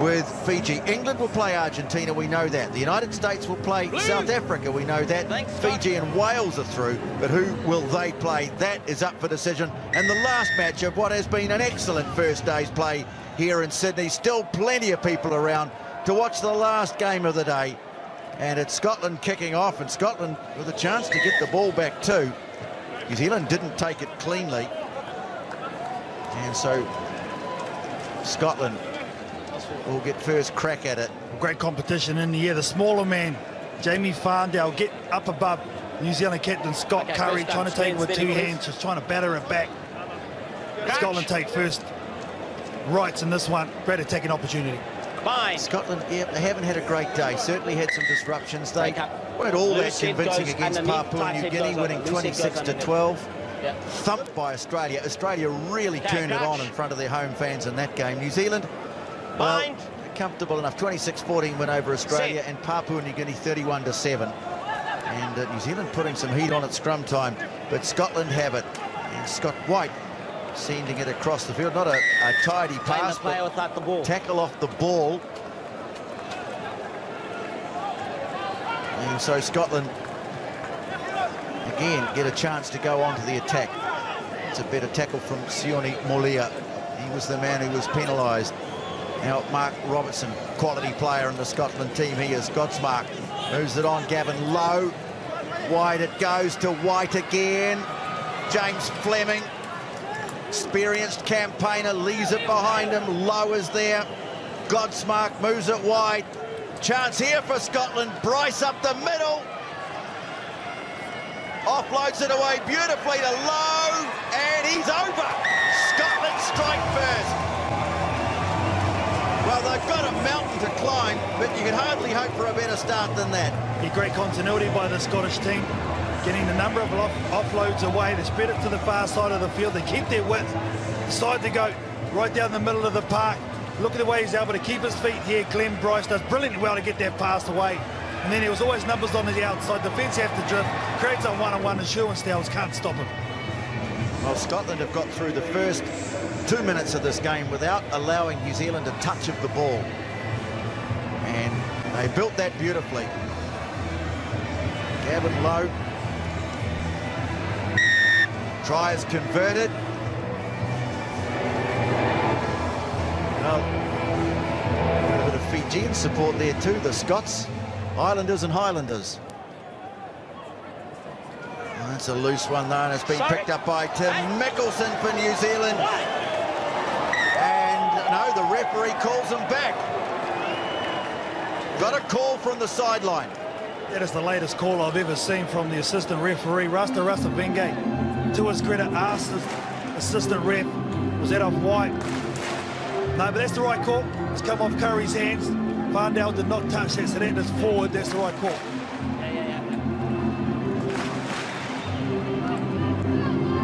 with Fiji. England will play Argentina, we know that. The United States will play South Africa, we know that. Fiji and Wales are through, but who will they play? That is up for decision. And the last match of what has been an excellent first day's play here in Sydney. Still plenty of people around to watch the last game of the day. And it's Scotland kicking off, and Scotland with a chance to get the ball back too. New Zealand didn't take it cleanly. And so Scotland will get first crack at it. Great competition in the air. The smaller man, Jamie Farndale, get up above New Zealand captain Scott Curry, trying to take it with two hands, just trying to batter it back. Scotland take first rights in this one. Great attacking opportunity. Fine. Scotland, yeah, they haven't had a great day. Certainly had some disruptions. They weren't all that convincing against Papua New Guinea, winning 26-12. Thumped by Australia. Australia really turned it on in front of their home fans in that game. New Zealand, well, comfortable enough. 26-14 win over Australia, and Papua New Guinea 31-7. And New Zealand putting some heat on at scrum time, but Scotland have it. And Scott White sending it across the field. Not a tidy pass, but tackle off the ball. And so Scotland again get a chance to go on to the attack. It's a better tackle from Sione Molia. He was the man who was penalised. Now Mark Robertson, quality player in the Scotland team. He is Godsmark. Moves it on, Gavin Lowe. Wide it goes to White again. James Fleming, experienced campaigner, leaves it behind him. Lowe is there. Godsmark moves it wide. Chance here for Scotland. Bryce up the middle. Offloads it away beautifully to Lowe, and he's over. Scotland strike first. Well, they've got a mountain to climb, but you can hardly hope for a better start than that. Yeah, great continuity by the Scottish team, getting the number of offloads away. They spread it to the far side of the field. They keep their width. Decide to go right down the middle of the park. Look at the way he's able to keep his feet here. Glenn Bryce does brilliantly well to get that pass away. And then there was always numbers on the outside. Defence have to drift. Creates a one-on-one, and Schuenstels can't stop him. Well, Scotland have got through the first 2 minutes of this game without allowing New Zealand a touch of the ball. And they built that beautifully. Gavin Lowe. Try is converted. Well, a bit of Fijian support there too, the Scots. Islanders and Highlanders. That's a loose one though, and it's been picked up by Tim Mickelson for New Zealand. And no, the referee calls him back. Got a call from the sideline. That is the latest call I've ever seen from the assistant referee, Rasta Venge. To his credit, asked the assistant ref, was that off White? No, but that's the right call. It's come off Curry's hands. Farndale did not touch that, so that is forward. That's the right call.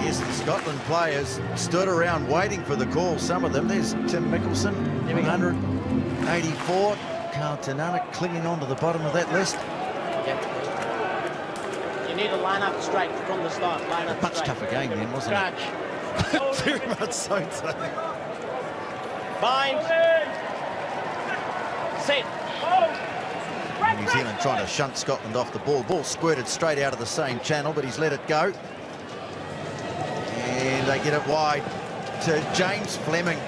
Yes, the Scotland players stood around waiting for the call. Some of them. There's Tim Mickelson, 184. Carl Tanana clinging on to the bottom of that list. You need to line up straight from the start. Line up Much straight. tougher game then, wasn't it? Very much so. Bind. Set. New Zealand trying to shunt Scotland off the ball. Ball squirted straight out of the same channel, but he's let it go. And they get it wide to James Fleming.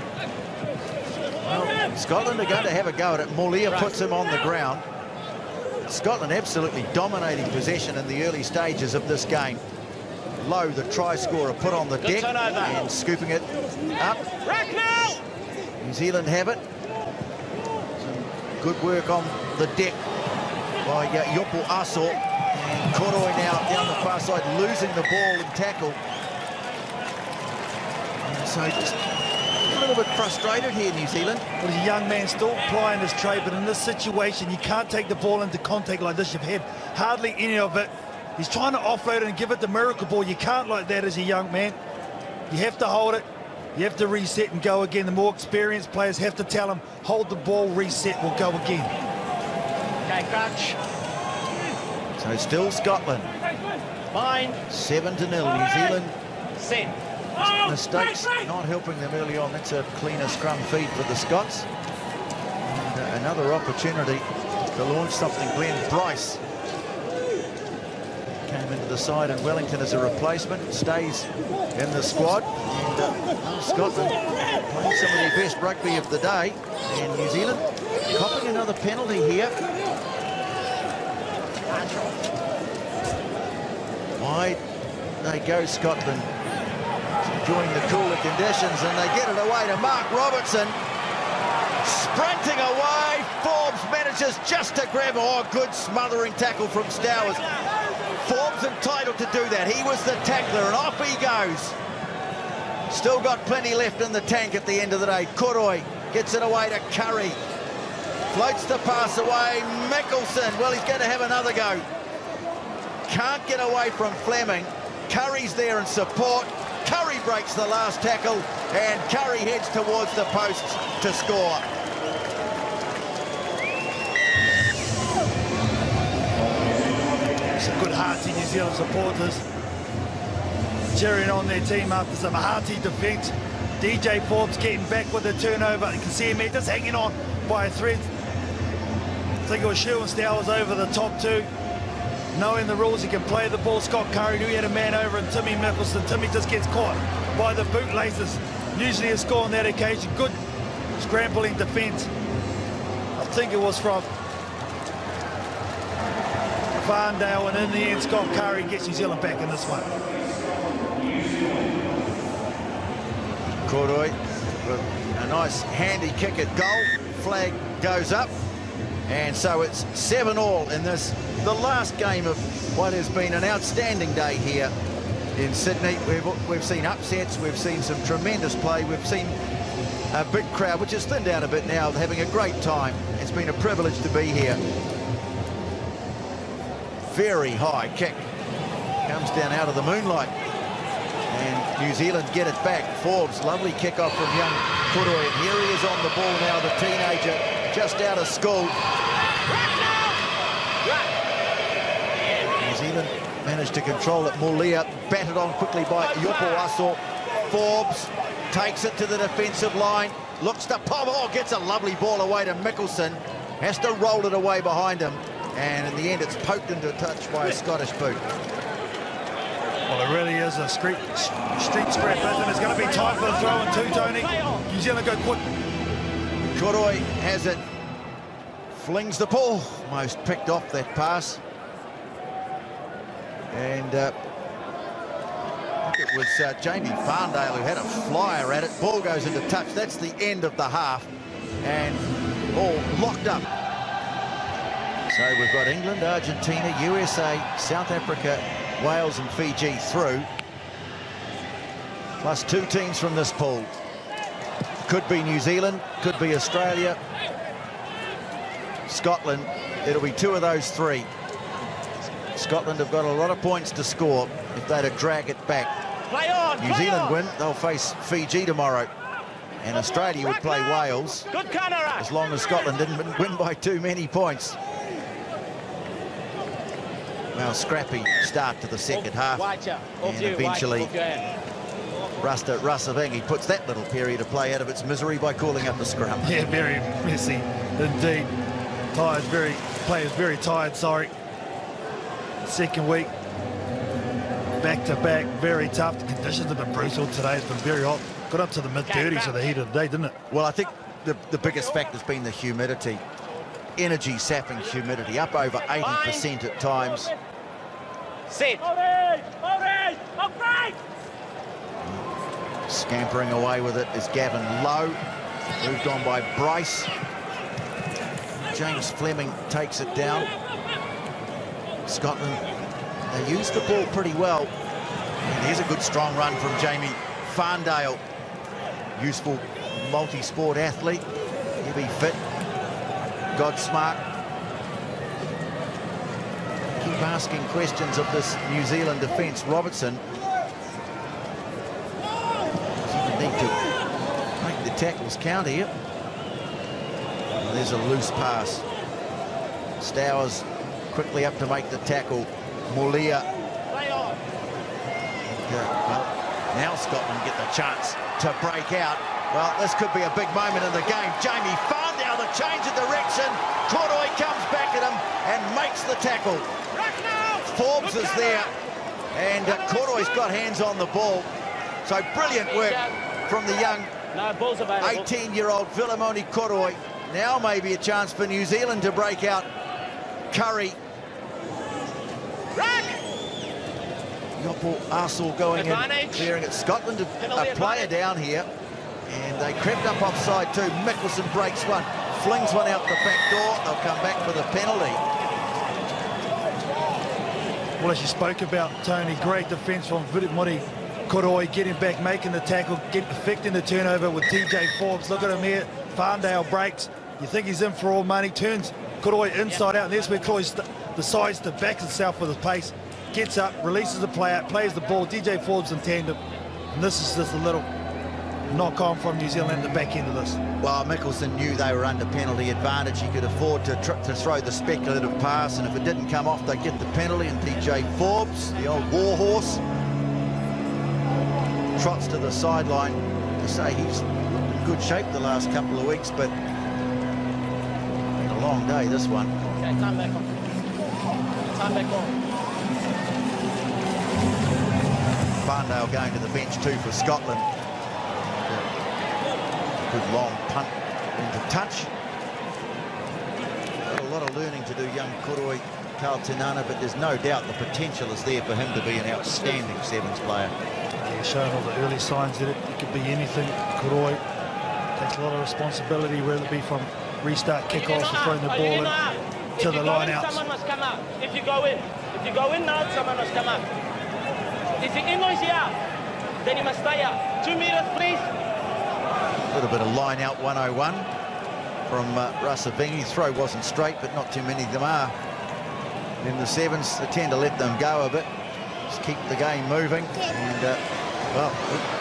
Well, Scotland are going to have a go at it. Molia puts him on the ground. Scotland absolutely dominating possession in the early stages of this game. Lowe, the try scorer, put on the deck and scooping it up. New Zealand have it. Some good work on the deck by Yopo Aso. And Koroi now down the far side, losing the ball and tackle. And so just a little bit frustrated here, New Zealand. Well, he's a young man still plying his trade, but in this situation, you can't take the ball into contact like this. You've had hardly any of it. He's trying to offload it and give it the miracle ball. You can't like that as a young man. You have to hold it. You have to reset and go again. The more experienced players have to tell him, hold the ball, reset, we'll go again. Okay, crunch. So still Scotland. Bind. 7-0. New Zealand. Set. Mistakes not helping them early on. That's a cleaner scrum feed for the Scots. Another opportunity to launch something. Glenn Bryce came into the side, and Wellington as a replacement stays in the squad. And Scotland playing some of their best rugby of the day, and New Zealand copping another penalty here. Wide they go, Scotland, enjoying the cooler conditions, and they get it away to Mark Robertson. Sprinting away, Forbes manages just to grab. Oh, good smothering tackle from Stowers. Forbes entitled to do that. He was the tackler, and off he goes. Still got plenty left in the tank at the end of the day. Kuroi gets it away to Curry. Floats the pass away. Mickelson, well, he's going to have another go. Can't get away from Fleming. Curry's there in support. Curry breaks the last tackle, and Curry heads towards the posts to score. Some good hearty New Zealand supporters cheering on their team after some hearty defence. DJ Forbes getting back with the turnover. You can see him here just hanging on by a thread. I think it was Sherwin Stowers over the top two. Knowing the rules, he can play the ball. Scott Curry knew he had a man over, and Timmy Mickelson. Timmy just gets caught by the bootlaces. Usually a score on that occasion. Good scrambling defence. I think it was from Farndale, and in the end, Scott Curry gets New Zealand back in this one. Kuroi with a nice handy kick at goal. Flag goes up, and so it's 7-all in this, the last game of what has been an outstanding day here in Sydney. We've seen upsets, we've seen some tremendous play, we've seen a big crowd, which has thinned out a bit now, having a great time. It's been a privilege to be here. Very high kick, comes down out of the moonlight, and New Zealand get it back. Forbes, lovely kick-off from young Kuroi, and here he is on the ball now, the teenager, just out of school. New Zealand managed to control it. Mulia batted on quickly by Yopo Aso. Forbes takes it to the defensive line, looks to pop, oh, gets a lovely ball away to Mickelson, has to roll it away behind him, and in the end it's poked into touch by a Scottish boot. Well, it really is a street scrap, isn't it? It's going to be time for the throw in too, Tony. New Zealand go quick. Kuroi has it, flings the ball, almost picked off that pass. And I think it was Jamie Farndale who had a flyer at it. Ball goes into touch. That's the end of the half, and all locked up. So we've got England, Argentina, USA, South Africa, Wales and Fiji through, plus 2 teams from this pool. Could be New Zealand, could be Australia, Scotland. It'll be 2 of those 3. Scotland have got a lot of points to score if they'd to drag it back. New Zealand win, they'll face Fiji tomorrow, and Australia would play Wales as long as Scotland didn't win by too many points. Well, scrappy start to the second half, and eventually Rasaveng puts that little period of play out of its misery by calling up the scrum. Yeah, very messy indeed. Players very tired, sorry. Second week, back-to-back, very tough. The conditions have been brutal today. It's been very hot. Got up to the mid-30s of the heat of the day, didn't it? Well, I think the biggest factor has been the humidity. Energy-sapping humidity, up over 80% at times. Sit. Scampering away with it is Gavin Lowe. Moved on by Bryce. James Fleming takes it down. Scotland, they used the ball pretty well. And here's a good strong run from Jamie Farndale. Useful multi-sport athlete. He'll be fit. Godsmart. Keep asking questions of this New Zealand defence. Robertson doesn't need to make the tackles count here. And there's a loose pass. Stowers quickly up to make the tackle. Mulia. Well, now Scotland get the chance to break out. Well, this could be a big moment in the game. Jamie Farndale, the change of direction. Mickelson. Koroi comes back at him and makes the tackle. Forbes is there, and Koroi's got hands on the ball. So brilliant work from the young 18-year-old Vilimoni Koroi. Now maybe a chance for New Zealand to break out. Curry. Yopo Arsenal going in, clearing it. Scotland, a player down here, and they crept up offside too. Mickelson breaks one, flings one out the back door. They'll come back for the penalty. Well, as you spoke about, Tony, great defence from Vilimoni Koroi, getting back, making the tackle, affecting the turnover with TJ Forbes. Look at him here. Farndale breaks. You think he's in for all money. Turns Koroi inside out, and that's where Koroi decides to back himself with his pace. Gets up, releases the player, plays the ball. DJ Forbes in tandem. And this is just a little knock on from New Zealand at the back end of this. Well, Mickelson knew they were under penalty advantage. He could afford to throw the speculative pass, and if it didn't come off, they'd get the penalty. And DJ Forbes, the old warhorse, trots to the sideline to say he's in good shape the last couple of weeks, but been a long day, this one. Okay, time back on. Time back on. Farndale going to the bench too for Scotland. Good long punt into touch. Got a lot of learning to do, young Koroi Kautinana, but there's no doubt the potential is there for him to be an outstanding sevens player. Yeah, showing all the early signs that it could be anything. Koroi takes a lot of responsibility, whether it be from restart kickoffs or throwing the ball in to the line outs. Someone must come out. If you go in now, someone must come out. If you're in or out, then you must stay out. 2 meters, please. A little bit of line out 101 from Rasavingi. Throw wasn't straight, but not too many of them are. In the sevens, they tend to let them go a bit. Just keep the game moving. And, well,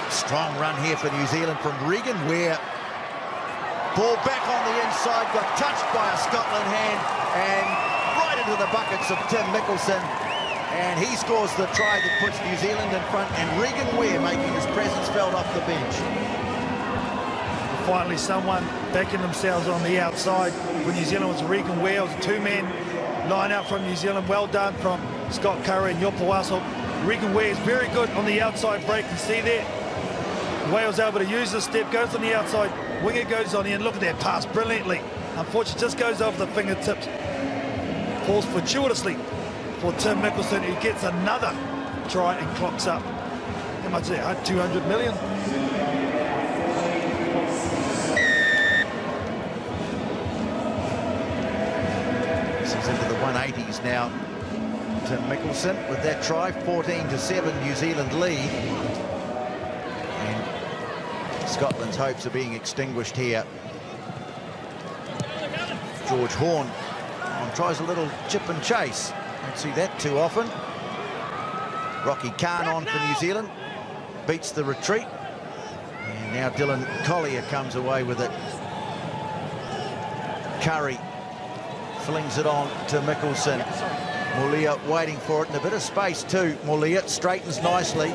strong run here for New Zealand from Regan Ware. Ball back on the inside, got touched by a Scotland hand, and right into the buckets of Tim Mickelson. And he scores the try that puts New Zealand in front, and Regan Ware making his presence felt off the bench. Finally, someone backing themselves on the outside. For New Zealand was Regan Ware. It was a two-man line out from New Zealand. Well done from Scott Curry and Yopo Arsenal. Regan Ware is very good on the outside break. You see there, Wales able to use the step, goes on the outside, winger goes on the end. Look at that pass, brilliantly. Unfortunately, just goes over the fingertips. Falls fortuitously for Tim Mickelson, who gets another try and clocks up. How much is that? 200 million? This is into the 180s now. Tim Mickelson with that try, 14-7 New Zealand lead. And Scotland's hopes are being extinguished here. George Horn tries a little chip and chase. Don't see that too often. Rocky Khan on for New Zealand. Beats the retreat. And now Dylan Collier comes away with it. Curry flings it on to Mickelson. Mulia waiting for it in a bit of space too. Mulia straightens nicely.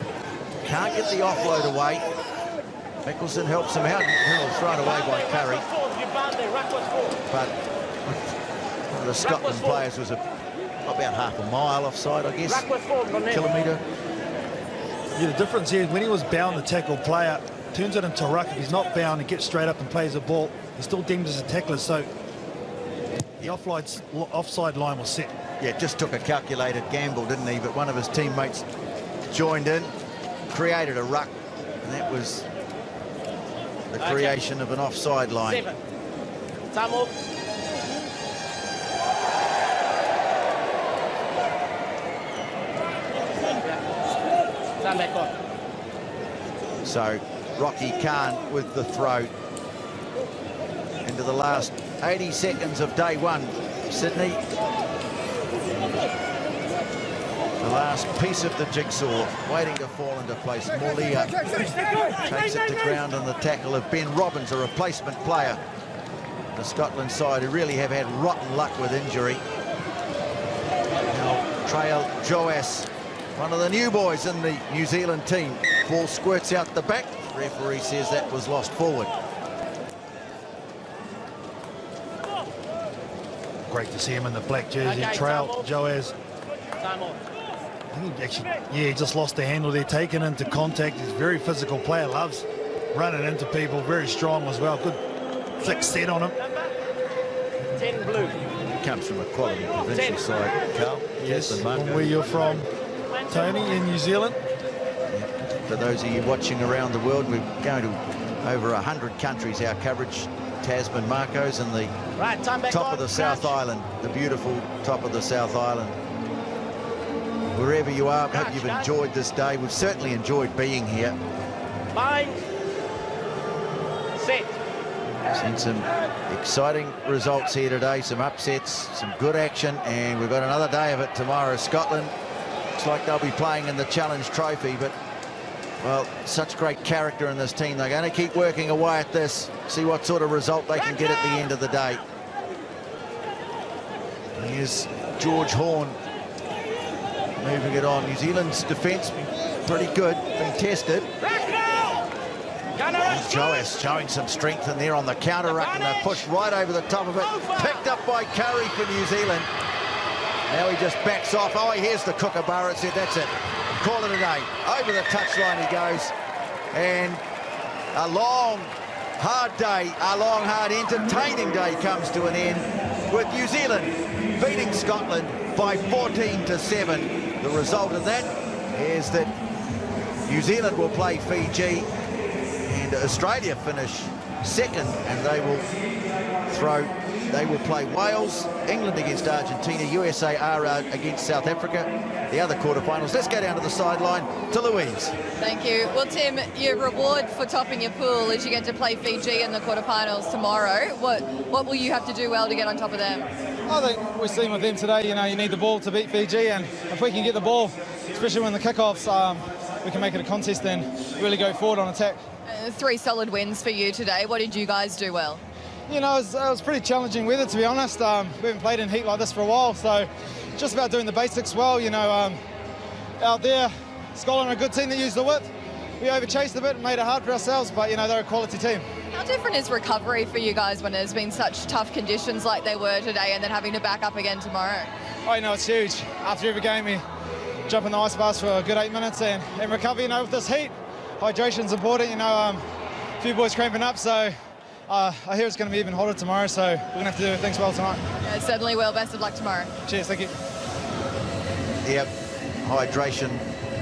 Can't get the offload away. Mickelson helps him out. Thrown away by Curry. But one of the Scotland players was about half a mile offside, I guess. Kilometre. Yeah, the difference here, when he was bound, the tackle player turns it into ruck. If he's not bound, he gets straight up and plays the ball. He's still deemed as a tackler, so the offside line was set. Yeah, just took a calculated gamble, didn't he? But one of his teammates joined in, created a ruck, and that was the creation of an offside line. 7. Time off. Time back on. So Rocky Khan with the throw into the last 80 seconds of day one. Sydney, the last piece of the jigsaw waiting to fall into place. Mulia takes it to ground on the tackle of Ben Robbins, a replacement player. The Scotland side who really have had rotten luck with injury. Now Trail Joas, one of the new boys in the New Zealand team. Ball squirts out the back. Referee says that was lost forward. great to see him in the black jersey. Okay, Trail, time off. Joaz. Time off. I think he actually, yeah, he just lost the handle there, taken into contact. He's a very physical player, loves running into people, very strong as well. Good thick set on him. 10 blue. He comes from a quality provincial side, Carl. Yes, and from Marco. where you're from, Tony, in New Zealand. For those of you watching around the world, we're going to over 100 countries, our coverage. Tasman, Marco's in the Right, time back top on. of the South Crouch. Island, the beautiful top of the South Island. Wherever you are, I hope you've enjoyed this day. We've certainly enjoyed being here. Bind. Set. Seen some exciting results here today, some upsets, some good action, and we've got another day of it tomorrow. Scotland, looks like they'll be playing in the Challenge Trophy, but, well, such great character in this team. They're going to keep working away at this, see what sort of result they can get at the end of the day. Here's George Horn moving it on. New Zealand's defence pretty good, been tested. Joas showing some strength in there on the counter ruck, and they pushed right over the top of it. Picked up by Curry for New Zealand. Now he just backs off. Oh, here's the kookaburra. Said that's it. Call it a day. Over the touchline he goes. And a long, hard day, a long, hard, entertaining day comes to an end with New Zealand beating Scotland by 14-7. The result of that is that New Zealand will play Fiji and Australia finish second, and they will play Wales, England against Argentina, USA are against South Africa, the other quarterfinals. Let's go down to the sideline to Louise. Thank you. Well, Tim, your reward for topping your pool is you get to play Fiji in the quarterfinals tomorrow. What will you have to do well to get on top of them? I think we've seen with them today, you know, you need the ball to beat Fiji, and if we can get the ball, especially when the kickoffs, we can make it a contest and really go forward on attack. 3 solid wins for you today. What did you guys do well? You know, it was pretty challenging weather, to be honest. We haven't played in heat like this for a while, so just about doing the basics well. You know, out there, Scotland are a good team that used the width. We overchased a bit and made it hard for ourselves, but, you know, they're a quality team. How different is recovery for you guys when there's been such tough conditions like they were today and then having to back up again tomorrow? Oh, you know, it's huge. After every game, we jump in the ice baths for a good 8 minutes and recover. You know, with this heat, hydration's important. You know, a few boys cramping up, so I hear it's going to be even hotter tomorrow, so we're going to have to do things well tonight. Yeah, certainly will. Best of luck tomorrow. Cheers, thank you. Yep, hydration,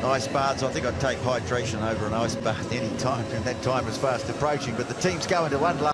ice baths. I think I'd take hydration over an ice bath any time, and that time is fast approaching, but the team's going to one last.